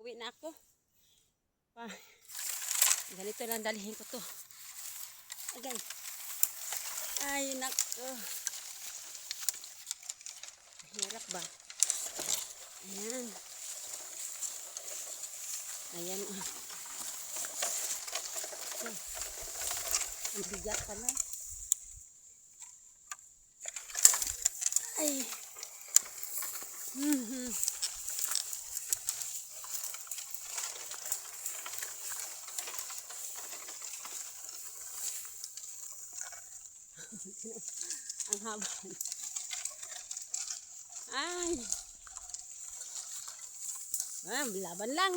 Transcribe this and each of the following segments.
Uwi na ako. Ganito lang dalhin ko to. Agay. Ay, nako. Hirap ba? Ayan. Ayan. Ang bigat pala. Ay. Ang haba. Ay. Laban lang.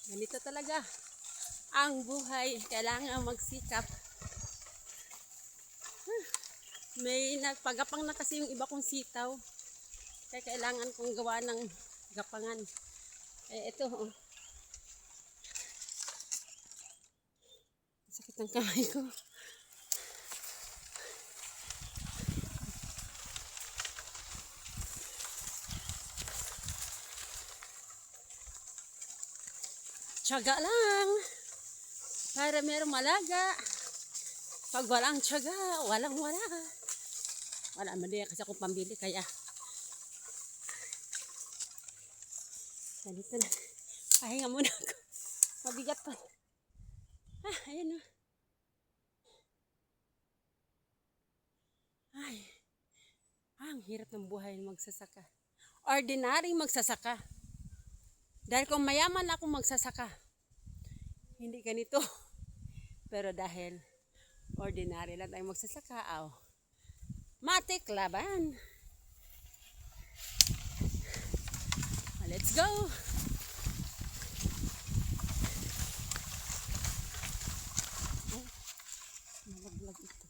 Ganito talaga ang buhay. Kailangan magsikap. May nagpagapang na kasi yung iba kong sitaw. Kaya kailangan kong gawa ng gapangan. Ito, oh. Sakit ng kamay ko. Tiyaga lang. Para merong malaga. Pag walang tiyaga, walang wala. Wala mali kasi akong pambili kaya. Ganito na. Pahinga muna ako. Mabigat pa. Ayan o. Ay. Ang hirap ng buhay ng magsasaka. Ordinary magsasaka. Dahil kung mayaman ako magsasaka, hindi ganito. Pero dahil ordinary lang tayo magsasaka, matik laban. Let's go! Malaglag ito.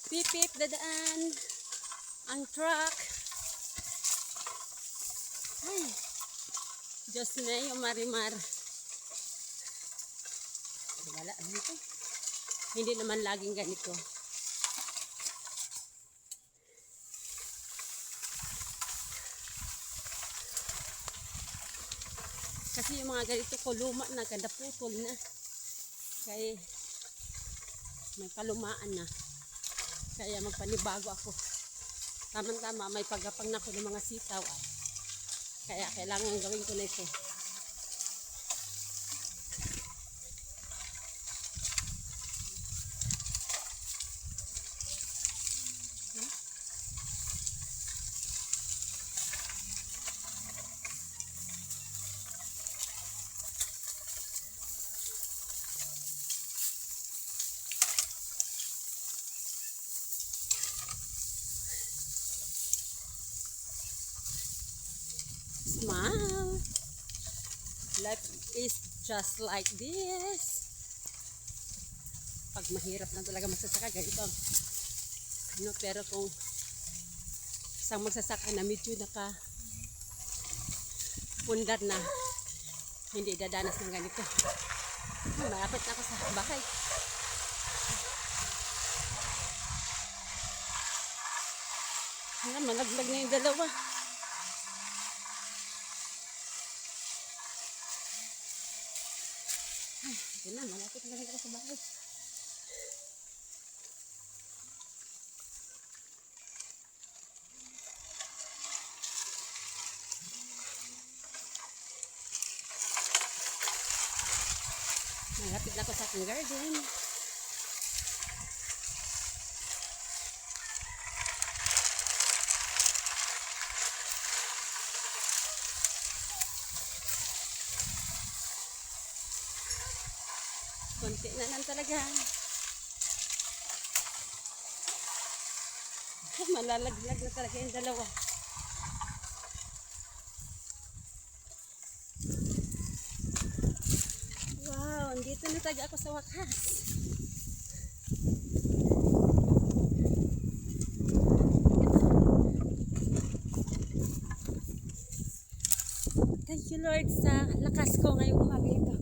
Pipip, dadaan ang truck. Ay, Diyos na yung marimar. Wala dito. Hindi naman laging ganito. Kasi yung mga ganito ko luma na, ganda putol na. Kaya may kalumaan na. Kaya magpanibago ako. Tama-tama, may pagapang na ako ng mga sitaw. Kaya kailangan gawin ko na ito. Smile. Life is just like this. Pag mahirap na talaga magsasaka, ganito. Pero kung isang magsasaka na medyo pundar na, hindi dadanas ng ganito. Malapit na ako sa bahay. Malaglag na yung dalawa. Ito na, malapit na ako sa bahay. Malapit na ako sa aking garden. Konti na lang talaga. Malalaglag na talaga yung dalawa. Wow, andito na talaga ako sa wakas. Thank you Lord sa lakas ko ngayong umaga ito.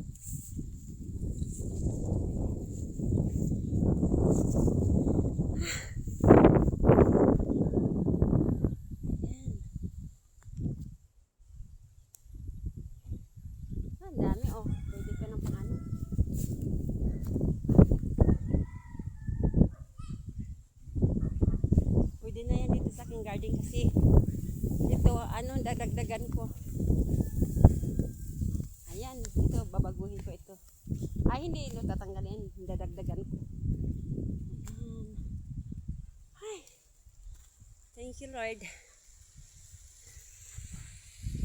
Ang dami oh. Pwede ka ng pang ano. Pwede na yan dito sa aking garden kasi ito ano dadagdagan ko. Ayan, ito babaguhin ko ito. Ay hindi ito tatanggalin, dadagdagan ko. Ayan. Ay. Thank you Lord.